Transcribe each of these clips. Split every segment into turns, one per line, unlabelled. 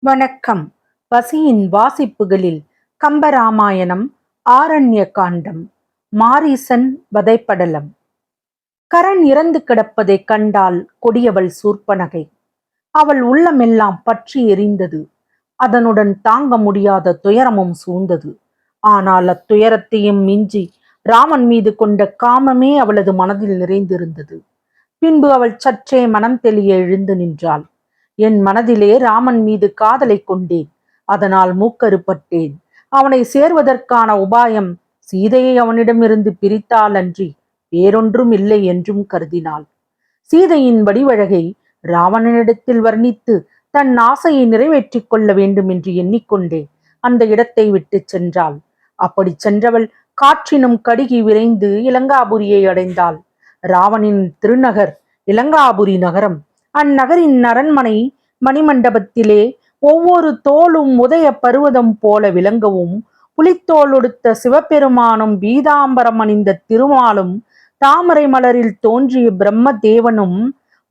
வணக்கம். பசியின் வாசிப்புகளில் கம்பராமாயணம், ஆரண்ய காண்டம், மாரீசன் வதைப்படலம். கரண் இறந்து கிடப்பதைக் கண்டால் கொடியவள் சூர்ப்பனகை. அவள் உள்ளமெல்லாம் பற்றி எரிந்தது. அதனுடன் தாங்க முடியாத துயரமும் சூழ்ந்தது. ஆனால் அத்துயரத்தையும் மிஞ்சி ராமன் மீது கொண்ட காமமே அவளது மனதில் நிறைந்திருந்தது. பின்பு அவள் சற்றே மனம் தெளிய எழுந்து நின்றாள். என் மனதிலே ராமன் மீது காதலை கொண்டேன். அதனால் மூக்கறுப்பட்டேன். அவனை சேர்வதற்கான உபாயம் சீதையை அவனிடமிருந்து பிரித்தால் அன்றி வேறொன்றும் இல்லை என்றும் கருதினாள். சீதையின் வடிவழகை ராவணனிடத்தில் வர்ணித்து தன் ஆசையை நிறைவேற்றிக் கொள்ள வேண்டும் என்று எண்ணிக்கொண்டே அந்த இடத்தை விட்டு சென்றாள். அப்படி சென்றவள் காற்றினும் கடுகி விரைந்து இலங்காபுரியை அடைந்தாள். ராவணின் திருநகர் இலங்காபுரி நகரம். அந்நகரின் அரண்மனை மணிமண்டபத்திலே ஒவ்வொரு தோளும் உதய பருவதம் போல விளங்கவும், புலித்தோல் உடுத்த சிவபெருமானும் பீதாம்பரம் அணிந்த திருமாலும் தாமரை மலரில் தோன்றிய பிரம்ம தேவனும்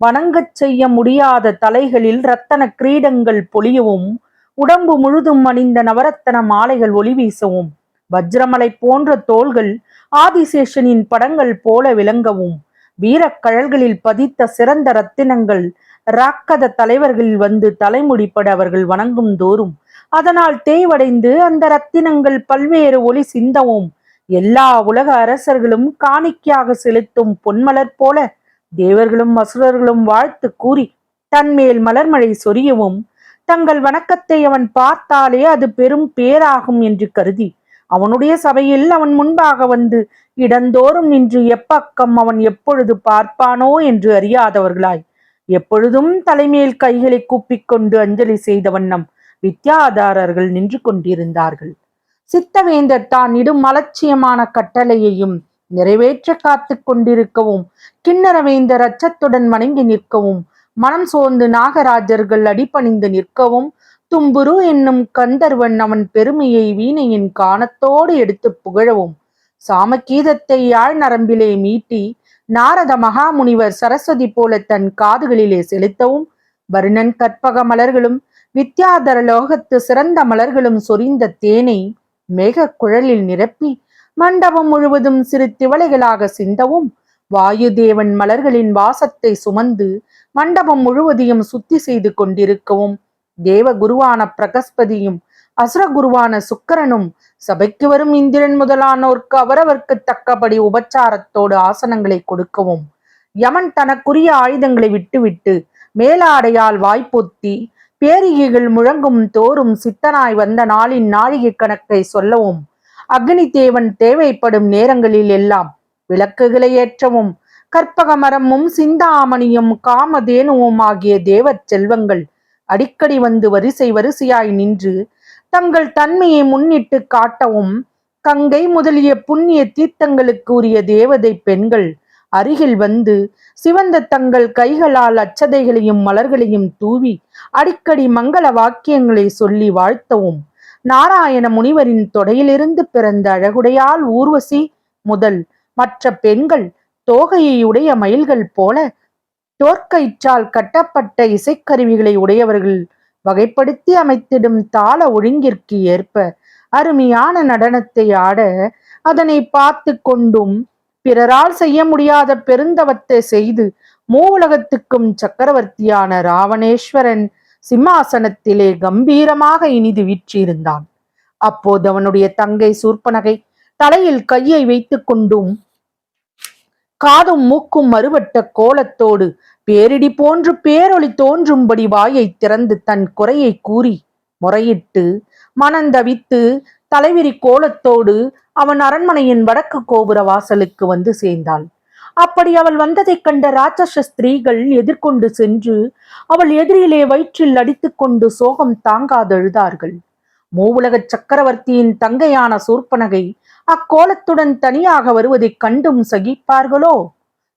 வணங்கச் செய்ய முடியாத தலைகளில் இரத்தன கிரீடங்கள் பொலியவும், உடம்பு முழுதும் அணிந்த நவரத்தன மாலைகள் ஒளி வீசவும், வஜ்ரமலை போன்ற தோள்கள் ஆதிசேஷனின் படங்கள் போல விளங்கவும், வீரக்கழல்களில் பதித்த சிறந்த இரத்தினங்கள் ராக்கத தலைவர்களில் வந்து தலைமுடிப்பட அவர்கள் வணங்கும் தோறும் அதனால் தேய்வடைந்து அந்த இரத்தினங்கள் பல்வேறு ஒளி சிந்தவும், எல்லா உலக அரசர்களும் காணிக்கையாக செலுத்தும் பொன்மலர் போல தேவர்களும் அசுரர்களும் வாழ்த்து கூறி தன்மேல் மலர்மழை சொரியவும், தங்கள் வணக்கத்தை அவன் பார்த்தாலே அது பெரும் பேராகும் என்று கருதி அவனுடைய சபையில் அவன் முன்பாக வந்து இடந்தோறும் நின்று எப்பக்கம் அவன் எப்பொழுது பார்ப்பானோ என்று அறியாதவர்களாய் எப்பொழுதும் தலைமேல் கைகளை கூப்பிக்கொண்டு அஞ்சலி செய்த வண்ணம் வித்யாதாரர்கள் நின்று கொண்டிருந்தார்கள். சித்தவேந்தர் தான் இடும் அலட்சியமான கட்டளையையும் நிறைவேற்ற காத்து கொண்டிருக்கவும், கிண்ணரவேந்தர் அச்சத்துடன் வணங்கி நிற்கவும், மனம் சோர்ந்து நாகராஜர்கள் அடிபணிந்து நிற்கவும், தும்புரு என்னும் கந்தர்வன் அவன் பெருமையை வீணையின் கானத்தோடு எடுத்து புகழவும், சாமகீதத்தை யாழ் நரம்பிலே மீட்டி நாரத மகாமுனிவர் சரஸ்வதி போல தன் காதுகளிலே செலுத்தவும், வருணன் கற்பக மலர்களும் வித்யாதர லோகத்து சிறந்த மலர்களும் சொரிந்த தேனை மேக குழலில் நிரப்பி மண்டபம் முழுவதும் சிறு திவளைகளாக சிந்தவும், வாயுதேவன் மலர்களின் வாசத்தை சுமந்து மண்டபம் முழுவதையும் சுத்தி செய்து கொண்டிருக்கவும், தேவ குருவான பிரகஸ்பதியும் அசுரகுருவான சுக்கரனும் சபைக்கு வரும் இந்திரன் முதலானோர்க்கு அவரவர்க்கு தக்கபடி உபச்சாரத்தோடு ஆசனங்களை கொடுக்கவும், யமன் தனக்குரிய ஆயுதங்களை விட்டுவிட்டு மேலாடையால் வாய்ப்பொத்தி பேரிகைகள் முழங்கும் தோறும் சித்தனாய் வந்த நாளின் நாழிகை கணக்கை சொல்லவும், அக்னி தேவன் தேவைப்படும் நேரங்களில் எல்லாம் விளக்குகளை ஏற்றவும், கற்பக மரமும் சிந்தாமணியும் காமதேனுவும் ஆகிய தேவச் செல்வங்கள் அடிக்கடி வந்து வரிசை வரிசையாய் நின்று தங்கள் தன்மையை முன்னிட்டு காட்டவும், கங்கை முதலிய புண்ணிய தீர்த்தங்களுக்கு உரிய தேவதை பெண்கள் அருகில் வந்து சிவந்த தங்கள் கைகளால் அச்சதைகளையும் மலர்களையும் தூவி அடிக்கடி மங்கள வாக்கியங்களை சொல்லி வாழ்த்தவும், நாராயண முனிவரின் தொடையிலிருந்து பிறந்த அழகுடையால் ஊர்வசி முதல் மற்ற பெண்கள் தோகையை உடைய மயில்கள் போல தோற்கயிற்றால் கட்டப்பட்ட இசைக்கருவிகளை உடையவர்கள் வகைப்படுத்தி அமைத்திடும் தாள ஒழுங்கிற்கு ஏற்ப அருமையான நடனத்தை ஆட, அதனை பார்த்து கொண்டும் பிறரால் செய்ய முடியாத பெருந்தவத்தை செய்து மூவுலகத்துக்கும் சக்கரவர்த்தியான ராவணேஸ்வரன் சிம்மாசனத்திலே கம்பீரமாக இனிது வீற்றிருந்தான். அப்போது அவனுடைய தங்கை சூர்ப்பனகை தலையில் கையை வைத்து கொண்டும் காதும் மூக்கும் மறுபட்ட கோலத்தோடு பேரிடி போன்று பேரொளி தோன்றும்படி வாயை திறந்து தன் குறையை கூறி முறையிட்டு மனந்தவித்து தலைவிரி கோலத்தோடு அவன் அரண்மனையின் வடக்கு கோபுர வாசலுக்கு வந்து சேர்ந்தாள். அப்படி அவள் வந்ததைக் கண்ட ராட்சச ஸ்திரீகள் எதிர்கொண்டு சென்று அவள் எதிரிலே வயிற்றில் அடித்து கொண்டு சோகம் தாங்காதெழுதார்கள். மூவுலக சக்கரவர்த்தியின் தங்கையான சூர்ப்பனகை அக்கோலத்துடன் தனியாக வருவதைக் கண்டும் சகிப்பார்களோ?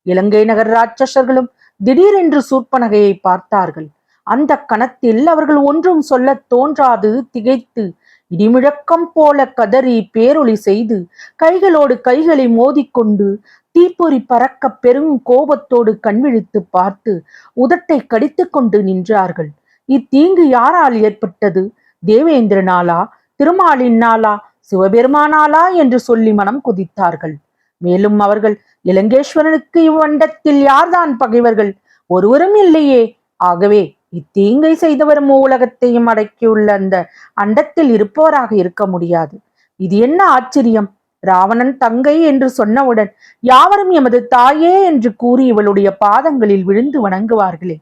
இலங்கை நகர் ராட்சசர்களும் திடீரென்று சூர்ப்பனகையை பார்த்தார்கள். அந்த கணத்தில் அவர்கள் ஒன்றும் சொல்ல தோன்றாது திகைத்து இடிமுழக்கம் போல கதறி பேரொளி செய்து கைகளோடு கைகளை மோதிக்கொண்டு தீப்பொறி பறக்க பெரும் கோபத்தோடு கண்விழித்து பார்த்து உதட்டை கடித்து கொண்டு நின்றார்கள். இத்தீங்கு யாரால் ஏற்பட்டது? தேவேந்திரனாலா, திருமாலினாலா, சிவபெருமானாலா என்று சொல்லி மனம் குதித்தார்கள். மேலும் அவர்கள், இலங்கேஸ்வரனுக்கு இவ்வண்டத்தில் யார்தான் பகைவர்கள்? ஒருவரும் இல்லையே. ஆகவே இத்தீங்கை செய்தவர் மூலகத்தையும் அடக்கியுள்ள அந்த அண்டத்தில் இருப்பவராக இருக்க முடியாது. இது என்ன ஆச்சரியம்! ராவணன் தங்கை என்று சொன்னவுடன் யாவரும் எமது தாயே என்று கூறி இவளுடைய பாதங்களில் விழுந்து வணங்குவார்களே.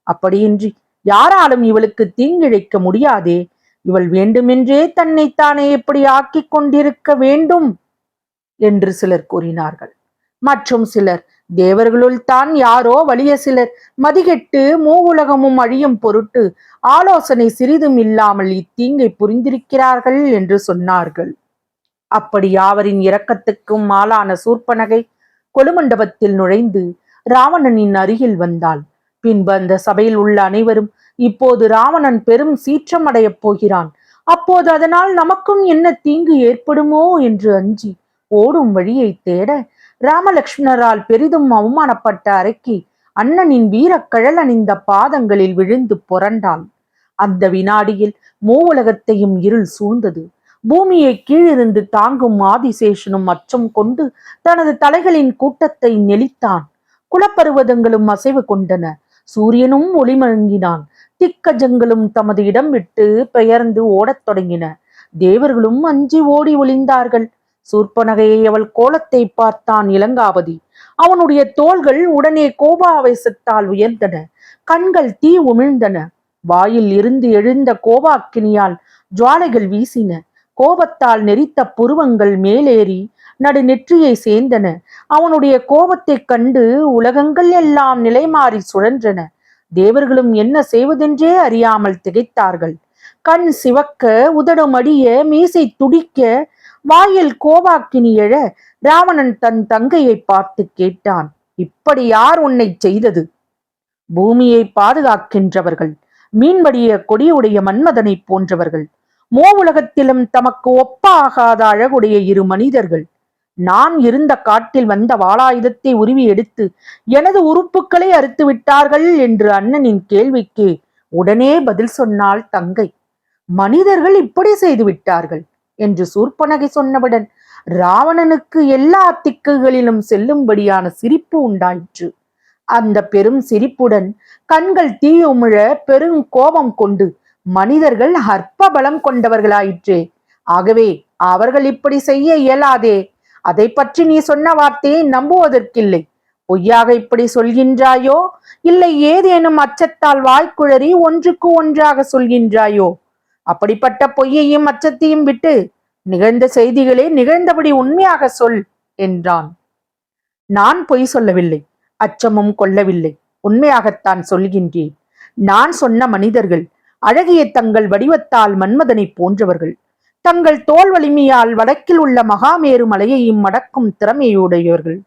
அப்படியின்றி யாராலும் இவளுக்கு தீங்கிழைக்க முடியாதே. இவள் வேண்டுமென்றே தன்னைத்தானே எப்படி ஆக்கிக் கொண்டிருக்க வேண்டும் என்று சிலர் கூறினார்கள். மற்றும் சிலர், தேவர்களுள் தான் யாரோ வலிய சிலர் மதிகெட்டு மூவுலகமும் அழியும் பொருட்டு ஆலோசனை சிறிதும் இல்லாமல் இத்தீங்கை புரிந்திருக்கிறார்கள் என்று சொன்னார்கள். அப்படி யாவரின் இரக்கத்துக்கும் ஆளான சூர்ப்பனகை கொலுமண்டபத்தில் நுழைந்து ராவணனின் அருகில் வந்தாள். பின்பு அந்த சபையில் உள்ள அனைவரும், இப்போது ராவணன் பெரும் சீற்றம் அடையப் போகிறான், அப்போது அதனால் நமக்கும் என்ன தீங்கு ஏற்படுமோ என்று அஞ்சி ஓடும் வழியை தேட ராமலக்ஷ்மணரால் பெரிதும் அவமானப்பட்ட அரக்கி அண்ணனின் வீரக்கழல் அணிந்த பாதங்களில் விழுந்து புரண்டாள். அந்த வினாடியில் மூவுலகத்தையும் இருள் சூழ்ந்தது. பூமியை கீழிருந்து தாங்கும் ஆதிசேஷனும் அச்சம் கொண்டு தனது தலைகளின் கூட்டத்தை நெளித்தான். குலப்பருவதங்களும் அசைவு கொண்டன. சூரியனும் ஒளிமழுங்கினான். திக்கஜங்களும் தமது இடம் விட்டு பெயர்ந்து ஓடத் தொடங்கின. தேவர்களும் அஞ்சி ஓடி ஒளிந்தார்கள். சூர்ப்பனகையை அவள் கோலத்தை பார்த்தான் இலங்காவதி. அவனுடைய தோள்கள் உடனே கோபாவேசத்தால் உயர்ந்தன. கண்கள் தீ உமிழ்ந்தன. வாயில் இருந்து எழுந்த கோபாக்கினியால் ஜுவாலைகள் வீசின. கோபத்தால் நெரித்த புருவங்கள் மேலேறி நடு நெற்றியை சேர்ந்தன. அவனுடைய கோபத்தைக் கண்டு உலகங்கள் எல்லாம் நிலைமாறி சுழன்றன. தேவர்களும் என்ன செய்வதென்றே அறியாமல் திகைத்தார்கள். கண் சிவக்க, உதடும் அடிய, மீசை துடிக்க, வாயில் கோபாக்கினி எழ ராவணன் தன் தங்கையை பார்த்து கேட்டான், இப்படி யார் உன்னை செய்தது? பூமியை பாதுகாக்கின்றவர்கள், மீன்வடிய கொடியுடைய மன்மதனை போன்றவர்கள், மூவுலகத்திலும் தமக்கு ஒப்பாகாத அழகுடைய இரு மனிதர்கள். நான் இருந்த காட்டில் வந்த வாளாயுதத்தை உருவி எடுத்து எனது உறுப்புகளை அறுத்து விட்டார்கள் என்று அண்ணனின் கேள்விக்கு உடனே பதில் சொன்னாள் தங்கை. மனிதர்கள் இப்படி செய்து விட்டார்கள் என்று சூர்ப்பனகை சொன்னவுடன் ராவணனுக்கு எல்லா திக்குகளிலும் செல்லும்படியான சிரிப்பு உண்டாயிற்று. அந்த பெரும் சிரிப்புடன் கண்கள் தீயுமிழ பெரும் கோபம் கொண்டு, மனிதர்கள் அற்ப பலம் கொண்டவர்களாயிற்றே, ஆகவே அவர்கள் இப்படி செய்ய இயலாதே. அதை பற்றி நீ சொன்ன வார்த்தையை நம்புவதற்கில்லை. பொய்யாக இப்படி சொல்கின்றாயோ, இல்லை ஏதேனும் அச்சத்தால் வாய்க்குழறி ஒன்றுக்கு ஒன்றாக சொல்கின்றாயோ? அப்படிப்பட்ட பொய்யையும் அச்சத்தையும் விட்டு நிகழ்ந்த செய்திகளே நிகழ்ந்தபடி உண்மையாக சொல் என்றான். நான் பொய் சொல்லவில்லை, அச்சமும் கொள்ளவில்லை, உண்மையாகத்தான் சொல்கின்றேன். நான் சொன்ன மனிதர்கள் அழகிய தங்கள் வடிவத்தால் மன்மதனை போன்றவர்கள். தங்கள் தோல் வலிமையால் வடக்கில் உள்ள மகாமேரு மலையையும் மடக்கும் திறமையுடையவர்கள்.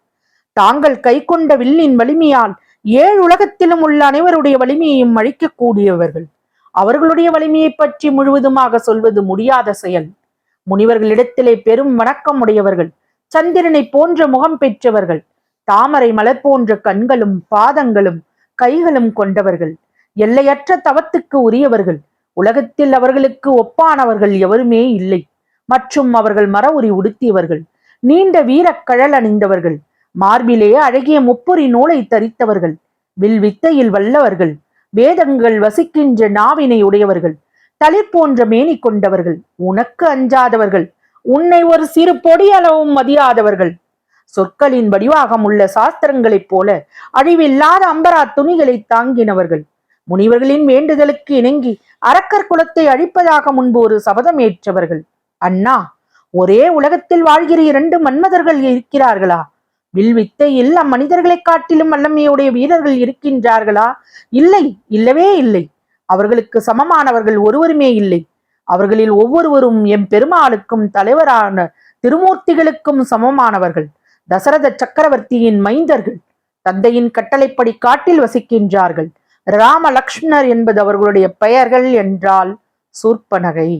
தாங்கள் கை கொண்ட வில்லின் வலிமையால் 7 உலகத்திலும் உள்ள அனைவருடைய வலிமையையும் அழிக்கக்கூடியவர்கள். அவர்களுடைய வலிமையை பற்றி முழுவதுமாக சொல்வது முடியாத செயல். முனிவர்களிடத்திலே பெரும் வணக்கம் உடையவர்கள், சந்திரனை போன்ற முகம் பெற்றவர்கள், தாமரை மலர் போன்ற கண்களும் பாதங்களும் கைகளும் கொண்டவர்கள், எல்லையற்ற தவத்துக்கு உரியவர்கள். உலகத்தில் அவர்களுக்கு ஒப்பானவர்கள் எவருமே இல்லை. மற்றும் அவர்கள் மர உரி உடுத்தியவர்கள், நீண்ட வீரக்கழல் அணிந்தவர்கள், மார்பிலே அழகிய முப்புரி நூலை தரித்தவர்கள், வில் வித்தையில் வல்லவர்கள், வேதங்கள் வசிக்கின்ற நாவினை உடையவர்கள், தளிர் போன்ற மேனி கொண்டவர்கள், உனக்கு அஞ்சாதவர்கள், உன்னை ஒரு சிறு பொடியளவும் மதியாதவர்கள், சொற்களின் வடிவாகம் உள்ள சாஸ்திரங்களைப் போல அழிவில்லாத அம்பரா துணிகளை தாங்கினவர்கள், முனிவர்களின் வேண்டுதலுக்கு இணங்கி அரக்கர் குலத்தை அழிப்பதாக முன்பு ஒரு சபதம் ஏற்றவர்கள். அண்ணா, ஒரே உலகத்தில் வாழ்கிற 2 மன்மதர்கள் இருக்கிறார்களா? வில் வித்தையில் அம்மனிதர்களை காட்டிலும் வல்லமையுடைய வீரர்கள் இருக்கின்றார்களா? இல்லை, இல்லவே இல்லை. அவர்களுக்கு சமமானவர்கள் ஒருவருமே இல்லை. அவர்களில் ஒவ்வொருவரும் எம் பெருமாளுக்கும் தலைவரான திருமூர்த்திகளுக்கும் சமமானவர்கள். தசரத சக்கரவர்த்தியின் மைந்தர்கள். தந்தையின் கட்டளைப்படி காட்டில் வசிக்கின்றார்கள். ராம லக்ஷ்மணர் என்பது அவர்களுடைய பெயர்கள் என்றால் சூர்ப்பனகை.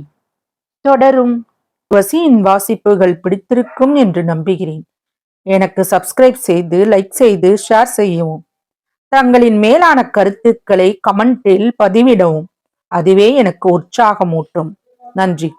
தொடரும். வசியின் வாசிப்புகள் பிடித்திருக்கும் என்று நம்புகிறேன். எனக்கு சப்ஸ்கிரைப் செய்து, லைக் செய்து, ஷேர் செய்யவும். தங்களின் மேலான கருத்துக்களை கமெண்டில் பதிவிடவும். அதுவே எனக்கு உற்சாகமூட்டும். நன்றி.